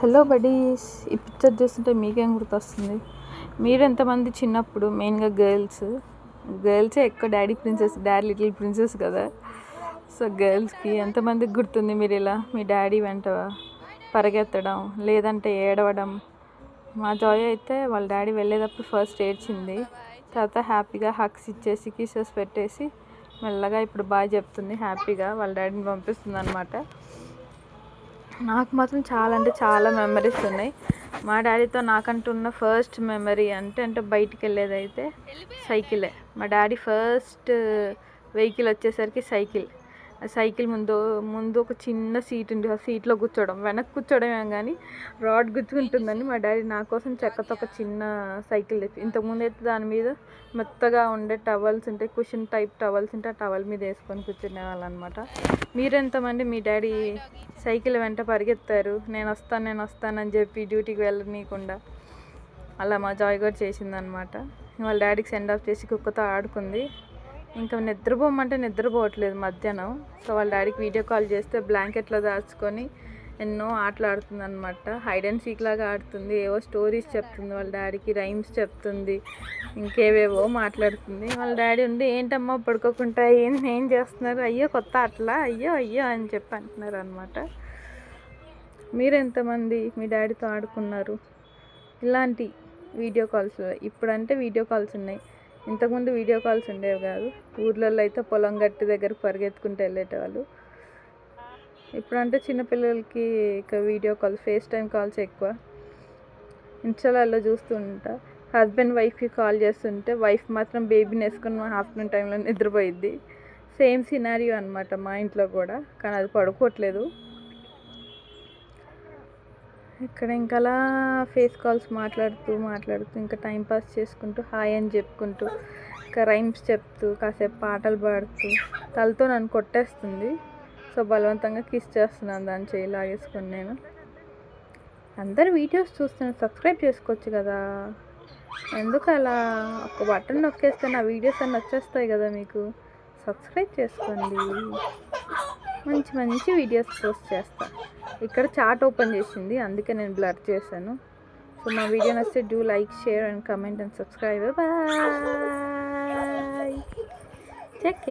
Hello buddies, ఈ picture చూస్తుంటే మీకేం గుర్తొస్తుంది? మీరు ఎంతమంది చిన్నప్పుడు మెయిన్గా గర్ల్సే ఎక్కువ డాడీ లిటిల్ ప్రిన్సెస్ కదా. సో గర్ల్స్కి ఎంతమందికి గుర్తుంది మీరు ఇలా మీ డాడీ వెంట పరిగెత్తడం లేదంటే ఏడవడం? మా జాయ్ అయితే వాళ్ళ డాడీ వెళ్ళేటప్పుడు ఫస్ట్ ఏడ్చింది, తర్వాత హ్యాపీగా హగ్స్ ఇచ్చేసి కిసెస్ పెట్టేసి మెల్లగా ఇప్పుడు బాగా చెప్తుంది, హ్యాపీగా వాళ్ళ డాడీని పంపిస్తుంది అనమాట. నాకు మాత్రం చాలా మెమరీస్ ఉన్నాయి. మా డాడీతో నాకంటున్న ఫస్ట్ మెమరీ అంటే బయటికి వెళ్ళేది అయితే సైకిలే. మా డాడీ ఫస్ట్ వెహికల్ వచ్చేసరికి సైకిల్ ముందు ఒక చిన్న సీట్ ఉంది, ఆ సీట్లో కూర్చోవడం, వెనక్కి కూర్చోవడం ఏం కానీ రాడ్ గుచ్చుకుంటుందని మా డాడీ నా కోసం చెక్కతో ఒక చిన్న సైకిల్ తెచ్చి, ఇంతకుముందు అయితే దాని మీద మెత్తగా ఉండే టవల్స్ ఉంటాయి, కుషన్ టైప్ టవల్స్ ఉంటే ఆ టవల్ మీద వేసుకొని కూర్చునే వాళ్ళు అనమాట. మీరెంతమంది మీ డాడీ సైకిల్ వెంట పరిగెత్తారు, నేను వస్తానని చెప్పి డ్యూటీకి వెళ్ళనీయకుండా? అలా మా జాయ్ కూడా చేసిందనమాట. వాళ్ళ డాడీకి సెండ్ ఆఫ్ చేసి కుక్కతో ఆడుకుంది. ఇంకా నిద్రపోవట్లేదు మధ్యాహ్నం. సో వాళ్ళ డాడీకి వీడియో కాల్ చేస్తే బ్లాంకెట్లో దాచుకొని ఎన్నో ఆటలు ఆడుతుంది అనమాట. హైడ్ అండ్ సీక్ లాగా ఆడుతుంది, ఏవో స్టోరీస్ చెప్తుంది, వాళ్ళ డాడీకి రైమ్స్ చెప్తుంది, ఇంకేవేవో మాట్లాడుతుంది. వాళ్ళ డాడీ ఉండి, ఏంటమ్మా పడుకోకుండా ఏం చేస్తున్నారు, అయ్యో కొత్త ఆటలా, అయ్యో అని చెప్పి అంటున్నారు అనమాట. మీరు ఎంతమంది మీ డాడీతో ఆడుకున్నారు ఇలాంటి వీడియో కాల్స్? ఇప్పుడంటే వీడియో కాల్స్ ఉన్నాయి, ఇంతకుముందు వీడియో కాల్స్ ఉండేవి కాదు. ఊర్లలో అయితే పొలం గట్టి దగ్గర పరిగెత్తుకుంటూ వెళ్ళేటవాళ్ళు. ఇప్పుడంటే చిన్నపిల్లలకి ఇక video call, face time calls ఎక్కువ. ఇన్స్టాలో చూస్తూ ఉంటా, హస్బెండ్ వైఫ్కి కాల్ చేస్తుంటే వైఫ్ మాత్రం బేబీని వేసుకొని ఆఫ్టర్నూన్ టైంలో నిద్రపోయిద్ది. సేమ్ సినారియో అనమాట మా ఇంట్లో కూడా, కానీ అది పడుకోవట్లేదు. ఇక్కడ ఇంకా అలా ఫేస్ కాల్స్ మాట్లాడుతూ ఇంకా టైంపాస్ చేసుకుంటూ, హాయ్ అని చెప్పుకుంటూ, ఇంకా రైమ్స్ చెప్తూ, కాసేపు పాటలు పాడుతూ తలతో నన్ను కొట్టేస్తుంది. సో బలవంతంగా కిస్ చేస్తున్నాను దాన్ని చేయి లాగేసుకొని. నేను అందరు వీడియోస్ చూస్తున్నాను, సబ్స్క్రైబ్ చేసుకోవచ్చు కదా, ఎందుకు అలా? ఒక బటన్ నొక్కేస్తే నా వీడియోస్ అన్నీ వచ్చేస్తాయి కదా మీకు. సబ్స్క్రైబ్ చేసుకోండి, మంచి వీడియోస్ పోస్ట్ చేస్తా. ఇక్కడ చాట్ ఓపెన్ చేసింది, అందుకే నేను బ్లర్ చేశాను. సో మా వీడియో నచ్చితే do like, share and comment and subscribe. Bye. Check.